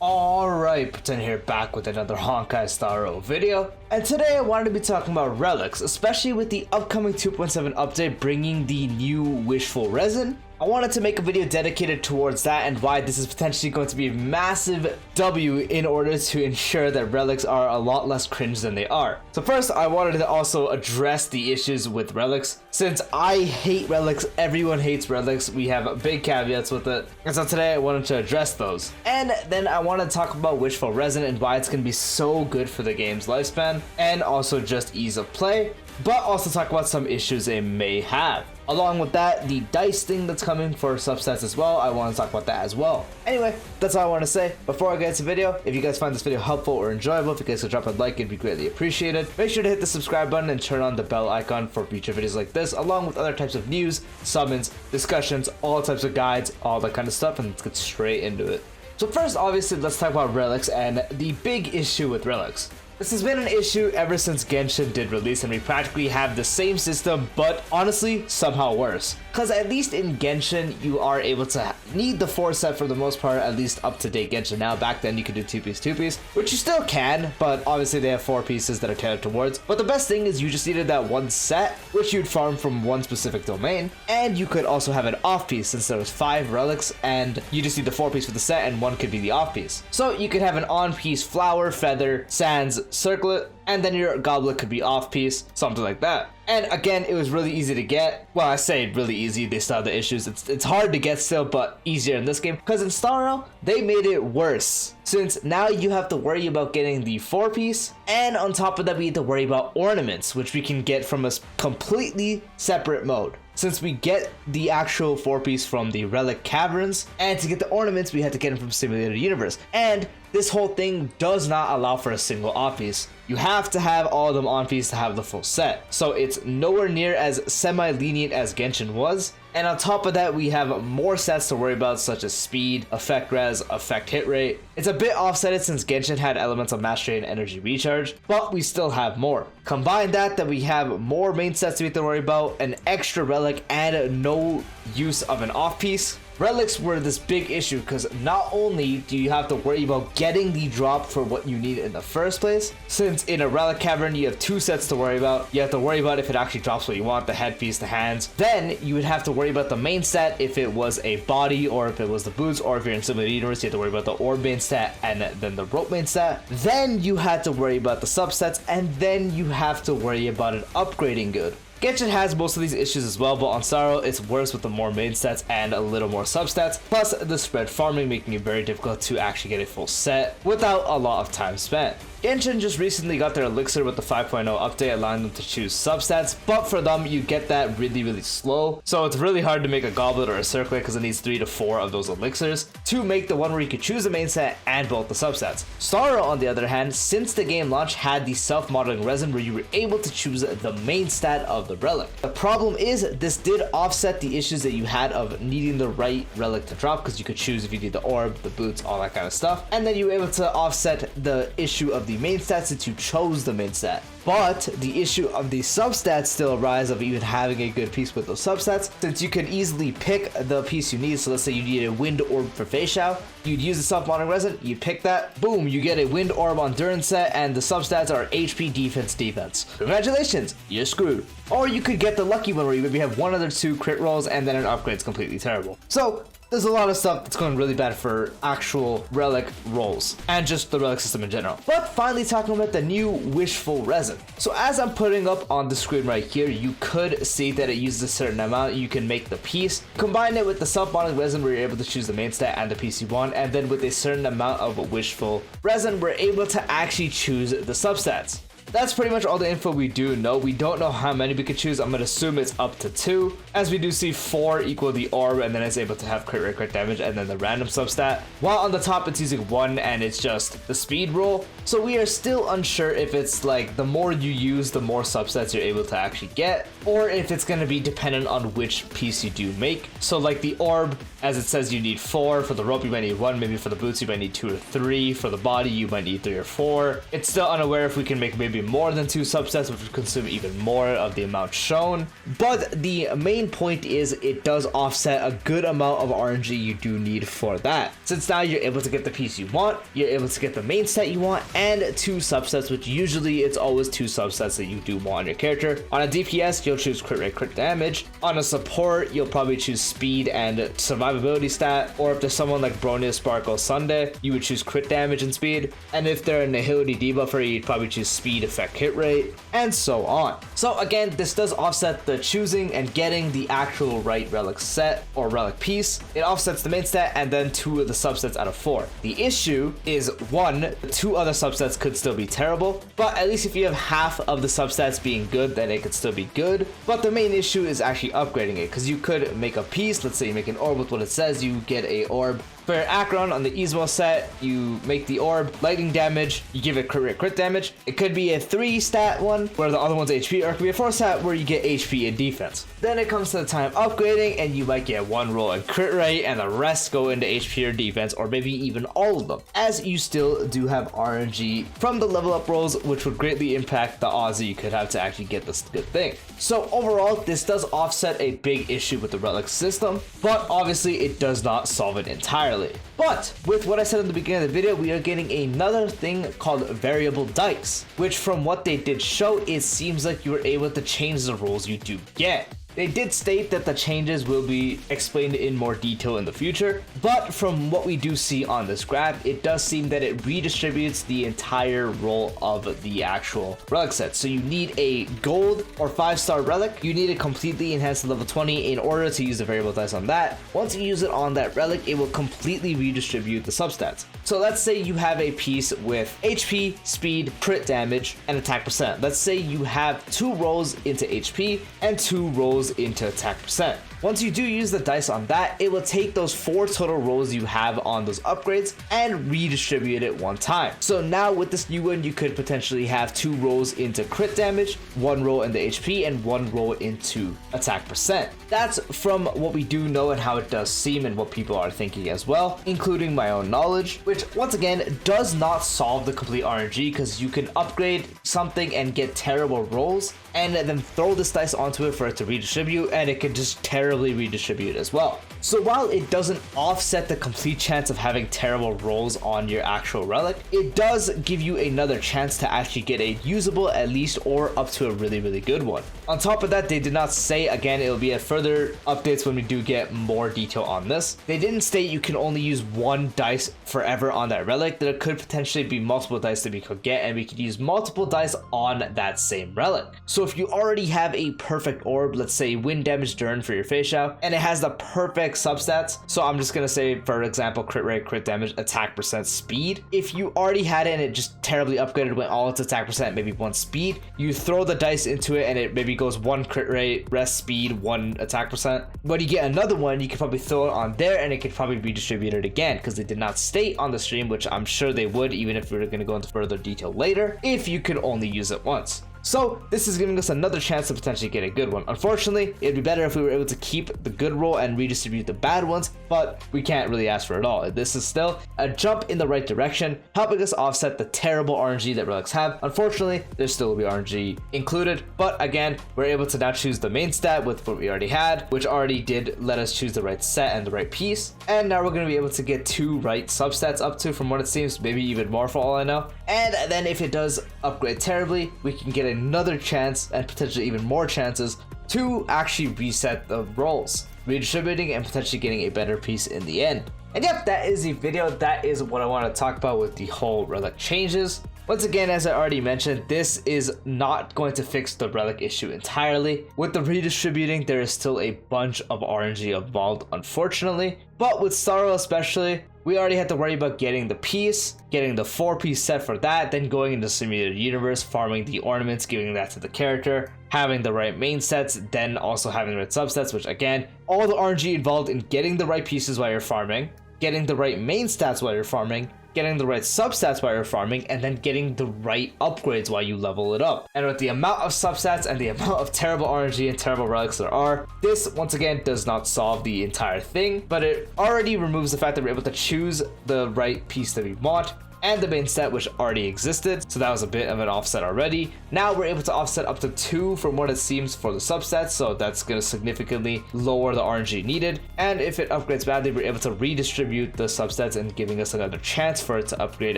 Alright, Pretend here back with another Honkai style video, and today I wanted to be talking about Relics, especially with the upcoming 2.7 update bringing the new Wishful Resin. I wanted to make a video dedicated towards that and why this is potentially going to be a massive W in order to ensure that Relics are a lot less cringe than they are. So first, I wanted to also address the issues with Relics. Since I hate Relics, everyone hates Relics, we have big caveats with it. And so today I wanted to address those. And then I want to talk about Wishful Resin and why it's going to be so good for the game's lifespan and also just ease of play, but also talk about some issues it may have. Along with that, the dice thing that's coming for substats as well, I want to talk about that as well. Anyway, that's all I want to say. Before I get into the video, if you guys find this video helpful or enjoyable, if you guys could drop a like, it'd be greatly appreciated. Make sure to hit the subscribe button and turn on the bell icon for future videos like this, along with other types of news, summons, discussions, all types of guides, all that kind of stuff, and let's get straight into it. So first, obviously, let's talk about Relics and the big issue with Relics. This has been an issue ever since Genshin did release, and we practically have the same system, but honestly, somehow worse. Because at least in Genshin, you are able to need the 4 set for the most part, at least up to date Genshin now. Back then, you could do 2-piece, which you still can, but obviously they have 4 pieces that are tailored towards. But the best thing is you just needed that 1 set, which you'd farm from 1 specific domain, and you could also have an off piece since there was 5 relics, and you just need the 4 piece for the set, and 1 could be the off piece. So you could have an on piece flower, feather, sands, circlet, and then your GODLIKE could be off piece, something like that. And again, it was really easy to get. Well, I say really easy, they still have the issues. It's hard to get still, but easier in this game. Because in Star Rail, they made it worse. Since now you have to worry about getting the 4 piece, and on top of that, we have to worry about ornaments, which we can get from a completely separate mode. Since we get the actual 4 piece from the Relic caverns, and to get the ornaments, we had to get them from Simulated Universe. And this whole thing does not allow for a single off piece. You have to have all of them on piece to have the full set. So it's nowhere near as semi-lenient as Genshin was. And on top of that, we have more sets to worry about, such as speed, effect res, effect hit rate. It's a bit offsetted since Genshin had elements of mastery and energy recharge, but we still have more. Combine that we have more main sets we have to worry about, an extra relic, and no use of an off piece. Relics were this big issue because not only do you have to worry about getting the drop for what you need in the first place, since in a relic cavern you have 2 sets to worry about. You have to worry about if it actually drops what you want, the headpiece, the hands. Then you would have to worry about the main set if it was a body or if it was the boots, or if you're in Simulated Universe you have to worry about the orb main set and then the rope main set. Then you had to worry about the subsets, and then you have to worry about it upgrading good. Genshin has most of these issues as well, but on Star Rail it's worse with the more main sets and a little more substats, plus the spread farming making it very difficult to actually get a full set without a lot of time spent. Genshin just recently got their elixir with the 5.0 update, allowing them to choose substats, but for them you get that really slow, so it's really hard to make a goblet or a circlet because it needs 3 to 4 of those elixirs to make the one where you could choose the main set and both the substats. Star Rail, on the other hand, since the game launch, had the self-modeling resin where you were able to choose the main stat of the relic. The problem is this did offset the issues that you had of needing the right relic to drop, because you could choose if you need the orb, the boots, all that kind of stuff, and then you were able to offset the issue of the main stat since you chose the main stat. But the issue of the substats still arise of even having a good piece with those substats, since you could easily pick the piece you need. So let's say you need a wind orb for Feixiao, you'd use the self-modeling resin, you pick that, boom, you get a wind orb on Durin set, and the substats are HP, defense. Congratulations, you're screwed. Or you could get the lucky one where you maybe have 1 or 2 crit rolls and then an upgrade's completely terrible. So there's a lot of stuff that's going really bad for actual relic rolls and just the relic system in general. But finally talking about the new Wishful Resin. So as I'm putting up on the screen right here, you could see that it uses a certain amount. You can make the piece, combine it with the self-modeling resin where you're able to choose the main stat and the piece you want, and then with a certain amount of Wishful Resin, we're able to actually choose the substats. That's pretty much all the info we do know. We don't know how many we could choose. I'm gonna assume it's up to 2, as we do see 4 equal the orb, and then it's able to have crit rate, crit damage, and then the random substat. While on the top it's using 1 and it's just the speed roll. So we are still unsure if it's like the more you use, the more substats you're able to actually get, or if it's gonna be dependent on which piece you do make. So like the orb, as it says you need 4, for the rope you might need 1, maybe for the boots you might need 2 or 3, for the body you might need 3 or 4. It's still unaware if we can make maybe more than 2 subsets, which would consume even more of the amount shown. But the main point is it does offset a good amount of RNG you do need for that. Since now you're able to get the piece you want, you're able to get the main stat you want, and 2 subsets, which usually it's always 2 subsets that you do want on your character. On a DPS, you'll choose crit rate, crit damage. On a support, you'll probably choose speed and survivability stat, or if there's someone like Bronia, Sparkle, Sunday, you would choose crit damage and speed. And if they're a Nihility debuffer, you'd probably choose speed, effect, hit rate, and so on. So again, this does offset the choosing and getting the actual right relic set or relic piece. It offsets the main stat and then 2 of the subsets out of 4. The issue is 1, 2 other subsets could still be terrible, but at least if you have half of the subsets being good, then it could still be good. But the main issue is actually upgrading it, because you could make a piece. Let's say you make an orb with what it says, you get a orb. For Acheron on the Ismo set, you make the orb, lightning damage, you give it crit damage. It could be a 3 stat one where the other one's HP, or it could be a 4 stat where you get HP and defense. Then it comes to the time upgrading, and you might get 1 roll in crit rate and the rest go into HP or defense, or maybe even all of them, as you still do have RNG from the level up rolls, which would greatly impact the odds that you could have to actually get this good thing. So overall, this does offset a big issue with the relic system, but obviously it does not solve it entirely. But with what I said in the beginning of the video, we are getting another thing called variable dice, which from what they did show, it seems like you were able to change the rolls you do get. They did state that the changes will be explained in more detail in the future, but from what we do see on this graph, it does seem that it redistributes the entire roll of the actual relic set. So you need a gold or 5-star relic, you need it completely enhanced to level 20 in order to use the variable dice on that. Once you use it on that relic, it will completely redistribute the substats. So let's say you have a piece with HP, speed, crit damage, and attack percent. Let's say you have 2 rolls into HP and 2 rolls into attack percent. Once you do use the dice on that, it will take those 4 total rolls you have on those upgrades and redistribute it 1 time. So now with this new one, you could potentially have 2 rolls into crit damage, 1 roll into HP, and 1 roll into attack percent. That's from what we do know and how it does seem and what people are thinking as well, including my own knowledge, which once again does not solve the complete RNG, because you can upgrade something and get terrible rolls and then throw this dice onto it for it to redistribute, and it can just terribly redistribute as well. So while it doesn't offset the complete chance of having terrible rolls on your actual relic, it does give you another chance to actually get a usable at least, or up to a really good one. On top of that, they did not say, again, it'll be at further updates when we do get more detail on this. They didn't state you can only use 1 dice forever on that relic. There could potentially be multiple dice that we could get, and we could use multiple dice on that same relic. So if you already have a perfect orb, let's say wind damage Durn for your Feixiao, and it has the perfect substats, so I'm just gonna say, for example, crit rate, crit damage, attack percent, speed. If you already had it and it just terribly upgraded, went all its attack percent, maybe 1 speed, you throw the dice into it and it maybe goes 1 crit rate, rest speed, 1 attack percent. When you get another one, you can probably throw it on there and it could probably be distributed again, because they did not state on the stream, which I'm sure they would, even if we were gonna go into further detail later, if you could only use it once. So this is giving us another chance to potentially get a good one. Unfortunately, it'd be better if we were able to keep the good roll and redistribute the bad ones, but we can't really ask for it all. This is still a jump in the right direction, helping us offset the terrible RNG that relics have. Unfortunately, there still will be RNG included, but again, we're able to now choose the main stat with what we already had, which already did let us choose the right set and the right piece. And now we're going to be able to get 2 right substats up to, from what it seems, maybe even more for all I know. And then if it does upgrade terribly, we can get another chance, and potentially even more chances, to actually reset the rolls, redistributing and potentially getting a better piece in the end. And yep, that is the video. That is what I want to talk about with the whole relic changes. Once again, as I already mentioned, this is not going to fix the relic issue entirely. With the redistributing, there is still a bunch of RNG involved, unfortunately. But with Starro especially, we already had to worry about getting the piece, getting the 4-piece set for that, then going into Simulated Universe, farming the ornaments, giving that to the character, having the right main sets, then also having the right subsets, which again, all the RNG involved in getting the right pieces while you're farming, getting the right main stats while you're farming, getting the right substats while you're farming, and then getting the right upgrades while you level it up. And with the amount of substats and the amount of terrible RNG and terrible relics there are, this once again does not solve the entire thing, but it already removes the fact that we're able to choose the right piece that we want, and the main stat which already existed, so that was a bit of an offset already. Now we're able to offset up to 2 from what it seems for the substats, so that's going to significantly lower the RNG needed. And if it upgrades badly, we're able to redistribute the substats and giving us another chance for it to upgrade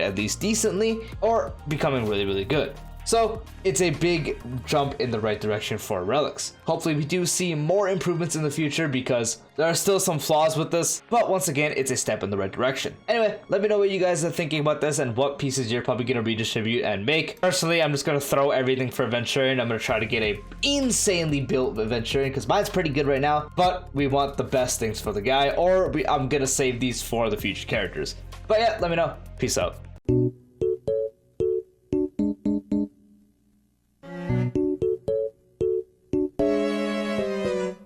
at least decently or becoming really good. So it's a big jump in the right direction for Relics. Hopefully we do see more improvements in the future because there are still some flaws with this, but once again, it's a step in the right direction. Anyway, let me know what you guys are thinking about this and what pieces you're probably going to redistribute and make. Personally, I'm just going to throw everything for Aventurine. I'm going to try to get a insanely built Aventurine because mine's pretty good right now, but we want the best things for the guy, or I'm going to save these for the future characters. But yeah, let me know. Peace out.